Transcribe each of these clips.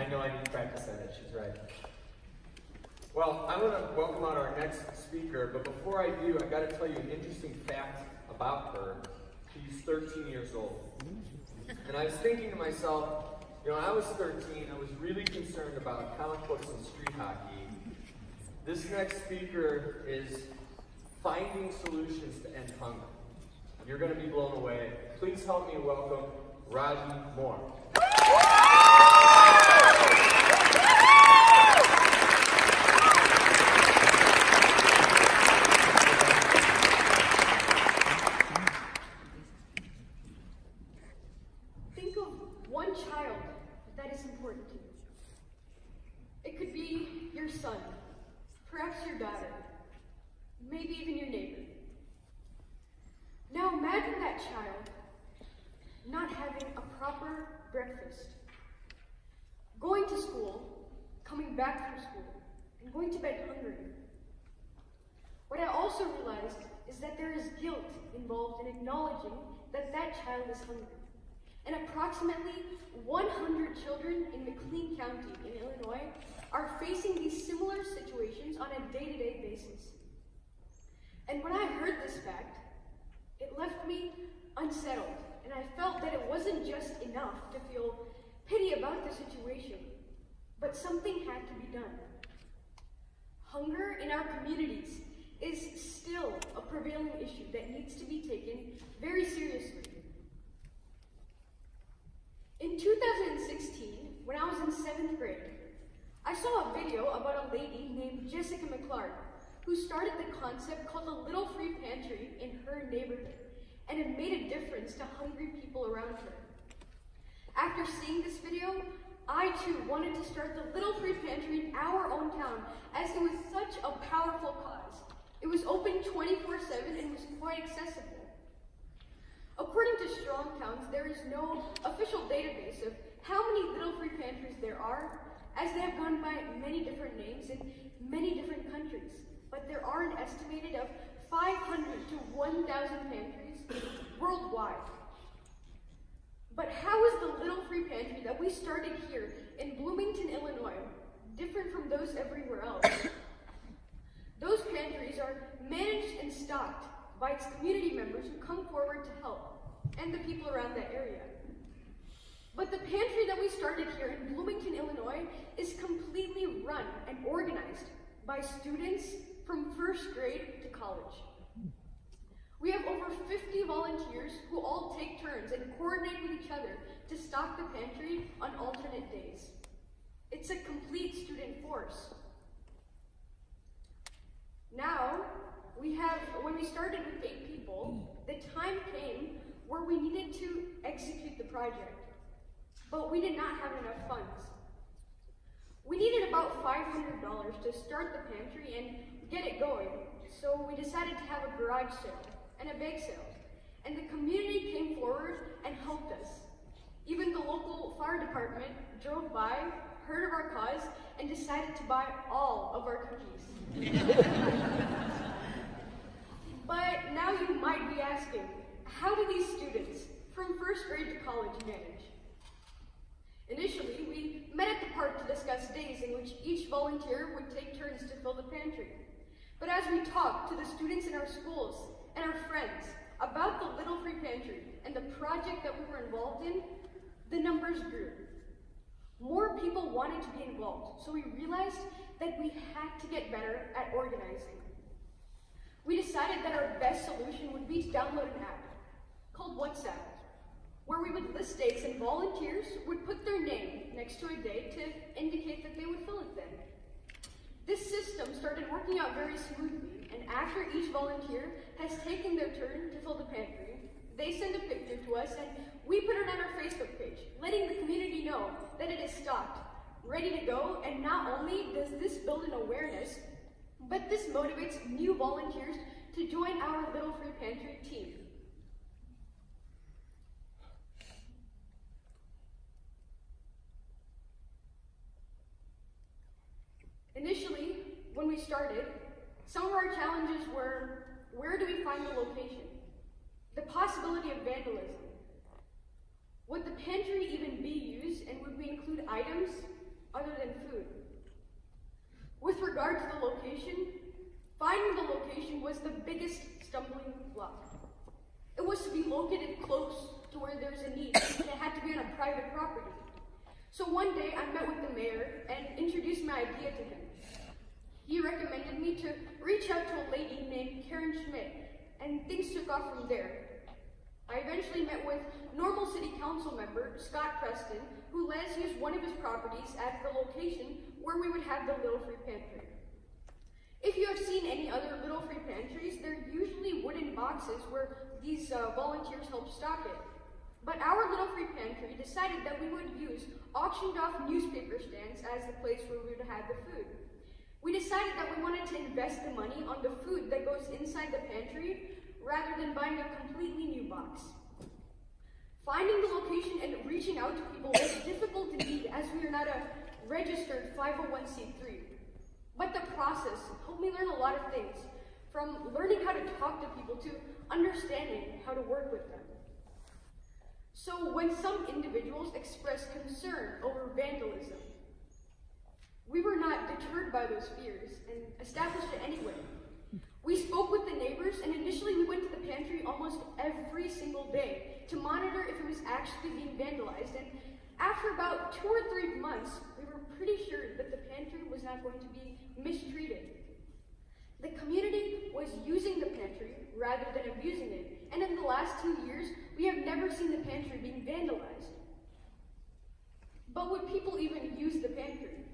know I need to practice on it, she's right. Well, I want to welcome out our next speaker, but before I do, I got to tell you an interesting fact about her. She's 13 years old. And I was thinking to myself, you know, when I was 13, I was really concerned about comic books and street hockey. This next speaker is finding solutions to end hunger. You're going to be blown away. Please help me welcome Raji Moore. Think of one child that is important to you. It could be your son, perhaps your daughter, maybe even your neighbor. Now imagine that child not having a proper breakfast, going to school, coming back from school, and going to bed hungry. What I also realized is that there is guilt involved in acknowledging that that child is hungry. And approximately 100 children in McLean County in Illinois are facing these similar situations on a day-to-day basis. And when I heard this fact, it left me unsettled, and I felt that it wasn't just enough to feel pity about the situation, but something had to be done. Hunger in our communities is still a prevailing issue that needs to be taken very seriously. In 2016, when I was in 7th grade, I saw a video about a lady named Jessica McClark who started the concept called a Little Free Pantry in her neighborhood, and it made a difference to hungry people around her. After seeing this video, I too wanted to start the Little Free Pantry in our own town, as it was such a powerful cause. It was open 24/7 and was quite accessible. According to Strong Counts, there is no official database of how many Little Free Pantries there are, as they have gone by many different names in many different countries. But there are an estimated of 500 to 1,000 pantries worldwide. But how is the Little Free Pantry that we started here in Bloomington, Illinois, different from those everywhere else? Those pantries are managed and stocked by its community members who come forward to help, and the people around that area. But the pantry that we started here in Bloomington, Illinois is completely run and organized by students from 1st grade to college. We have over 50 volunteers who all take turns and coordinate with each other to stock the pantry on alternate days. It's a complete student force. Now, when we started with 8 people, the time came where we needed to execute the project, but we did not have enough funds. We needed about $500 to start the pantry and get it going, so we decided to have a garage sale and a bake sale, and the community came forward and helped us. Even the local fire department drove by, heard of our cause, and decided to buy all of our cookies. But now you might be asking, how do these students from 1st grade to college manage? Initially, we met at the park to discuss days in which each volunteer would take turns to fill the pantry. But as we talked to the students in our schools and our friends about the Little Free Pantry and the project that we were involved in, the numbers grew. More people wanted to be involved, so we realized that we had to get better at organizing. We decided that our best solution would be to download an app called WhatsApp, where we would list dates and volunteers would put their name next to a date to indicate that they would fill it then. This system started working out very smoothly, and after each volunteer has taken their turn to fill the pantry, they send a picture to us and we put it on our Facebook page, letting the community know that it is stocked, ready to go, and not only does this build an awareness, but this motivates new volunteers to join our Little Free Pantry team. Initially, when we started, some of our challenges were, where do we find the location? The possibility of vandalism. Would the pantry even be used, and would we include items other than food. With regard to the location, finding the location was the biggest stumbling block. It was to be located close to where there's a need, and it had to be on a private property. So one day I met with the mayor and introduced my idea to him. He recommended me to reach out to a lady named Karen Schmidt, and things took off from there. I eventually met with Normal City Council member Scott Preston, who let us use one of his properties at the location where we would have the Little Free Pantry. If you have seen any other Little Free Pantries, they're usually wooden boxes where these volunteers help stock it. But our Little Free Pantry decided that we would use auctioned off newspaper stands as the place where we would have the food. We decided that we wanted to invest the money on the food that goes inside the pantry rather than buying a completely new box. Finding the location and reaching out to people was difficult indeed, as we are not a registered 501c3. But the process helped me learn a lot of things, from learning how to talk to people to understanding how to work with them. So when some individuals expressed concern over vandalism, we were not deterred by those fears and established it anyway. We spoke with the neighbors, and initially we went to the pantry almost every single day to monitor if it was actually being vandalized. And after about 2 or 3 months, we were pretty sure that the pantry was not going to be mistreated. The community was using the pantry rather than abusing it, and in the last 2 years, we have never seen the pantry being vandalized. But would people even use the pantry?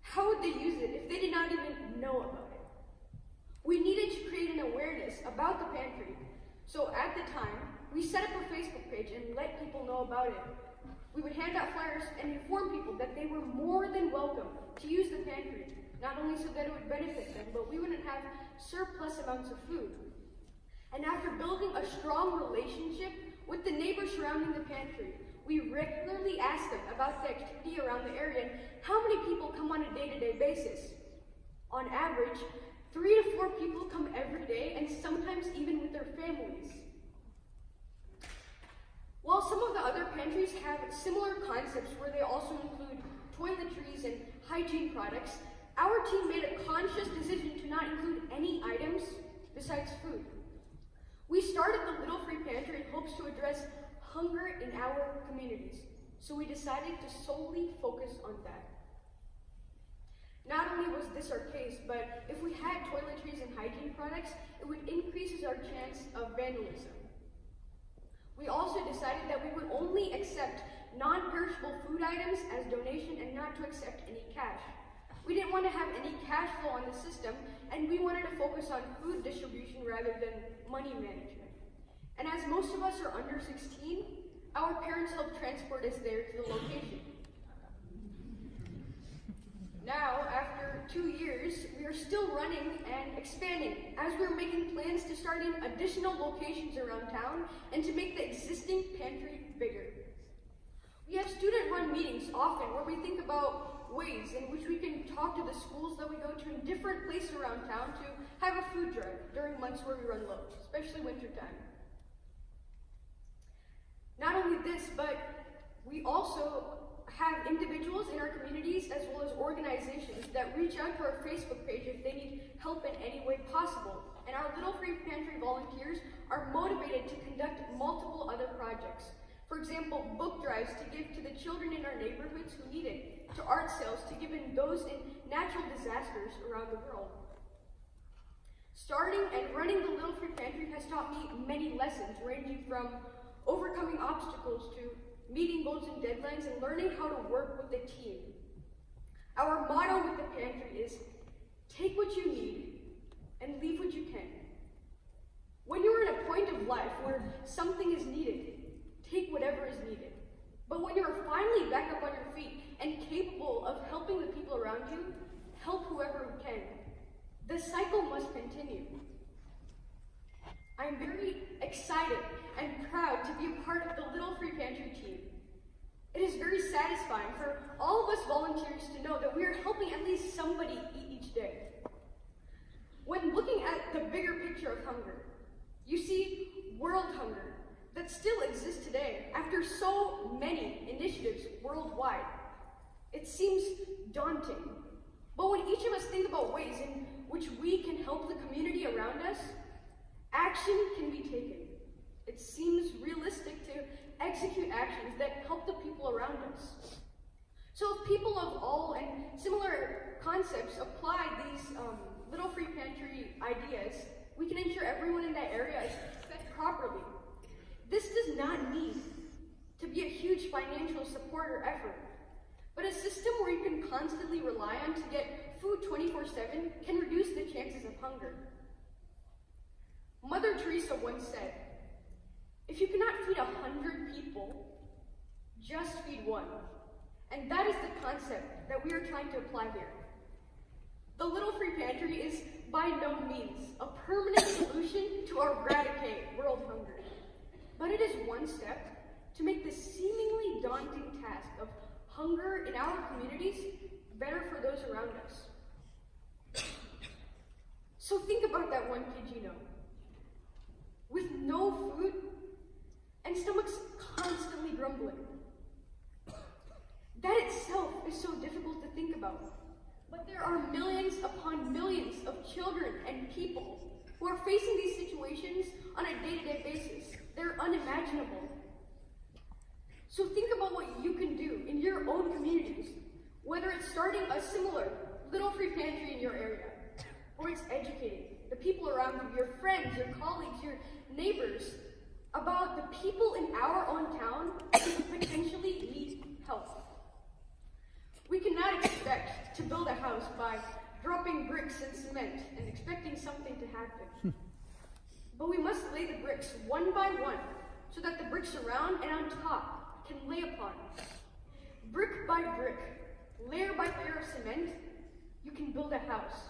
How would they use it if they did not even know about it? We needed to create an awareness about the pantry, so at the time, we set up a Facebook page and let people know about it. We would hand out flyers and inform people that they were more than welcome to use the pantry, not only so that it would benefit them, but we wouldn't have surplus amounts of food. And after building a strong relationship with the neighbors surrounding the pantry, we regularly ask them about the activity around the area and how many people come on a day-to-day basis. On average, 3 to 4 people come every day, and sometimes even with their families. While some of the other pantries have similar concepts where they also include toiletries and hygiene products, our team made a conscious decision to not include any items besides food. We started the Little Free Pantry in hopes to address hunger in our communities, so we decided to solely focus on that. Not only was this our case, but if we had toiletries and hygiene products, it would increase our chance of vandalism. We also decided that we would only accept non-perishable food items as donation and not to accept any cash. We didn't want to have any cash flow on the system, and we wanted to focus on food distribution rather than money management. And as most of us are under 16, our parents helped transport us there to the location. Now, after 2 years, we are still running and expanding as we're making plans to start in additional locations around town and to make the existing pantry bigger. We have student-run meetings often where we think about ways in which we can talk to the schools that we go to in different places around town to have a food drive during months where we run low, especially wintertime. Not only this, but we also have individuals in our communities as well as organizations that reach out to our Facebook page if they need help in any way possible. And our Little Free Pantry volunteers are motivated to conduct multiple other projects. For example, book drives to give to the children in our neighborhoods who need it, to art sales to give in those in natural disasters around the world. Starting and running the Little Free Pantry has taught me many lessons, ranging from overcoming obstacles to meeting goals and deadlines and learning how to work with the team. Our motto with the pantry is, take what you need and leave what you can. When you're in a point of life where something is needed, take whatever is needed. But when you're finally back up on your feet and capable of helping the people around you, help whoever you can. The cycle must continue. I'm very excited and proud to be a part of the Little Free Pantry team. It is very satisfying for all of us volunteers to know that we are helping at least somebody eat each day. When looking at the bigger picture of hunger, you see world hunger that still exists today after so many initiatives worldwide. It's it seems daunting. But when each of us think about ways in which we can help the community around us, action can be taken. It seems realistic to execute actions that help the people around us. So if people of all and similar concepts apply these little free pantry ideas, we can ensure everyone in that area is fed properly. This does not need to be a huge financial support or effort, but a system where you can constantly rely on to get food 24/7 can reduce the chances of hunger. Mother Teresa once said, "If you cannot feed 100 people, just feed one." And that is the concept that we are trying to apply here. The Little Free Pantry is by no means a permanent solution to eradicate world hunger, but it is one step to make the seemingly daunting task of hunger in our communities better for those around us. So think about that one kid you know, with no food and stomachs constantly grumbling. That itself is so difficult to think about. But there are millions upon millions of children and people who are facing these situations on a day-to-day basis. They're unimaginable. So think about what you can do in your own communities, whether it's starting a similar Little Free Pantry in your area, or it's educating the people around you, your friends, your colleagues, your neighbors, about the people in our own town who potentially need help. We cannot expect to build a house by dropping bricks and cement and expecting something to happen. But we must lay the bricks one by one so that the bricks around and on top can lay upon. Brick by brick, layer by layer of cement, you can build a house.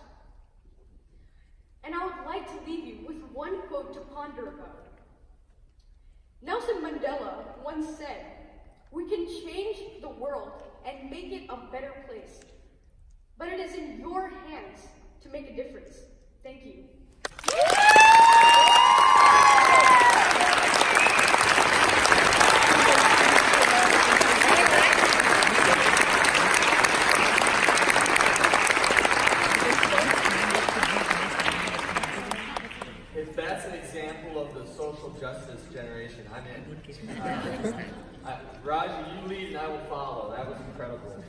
And I would like to leave you with one quote to ponder about. Nelson Mandela once said, "We can change the world and make it a better place, but it is in your hands to make a difference." Thank you. If that's an example of the social justice generation, I'm in. Raji, you lead and I will follow. That was incredible.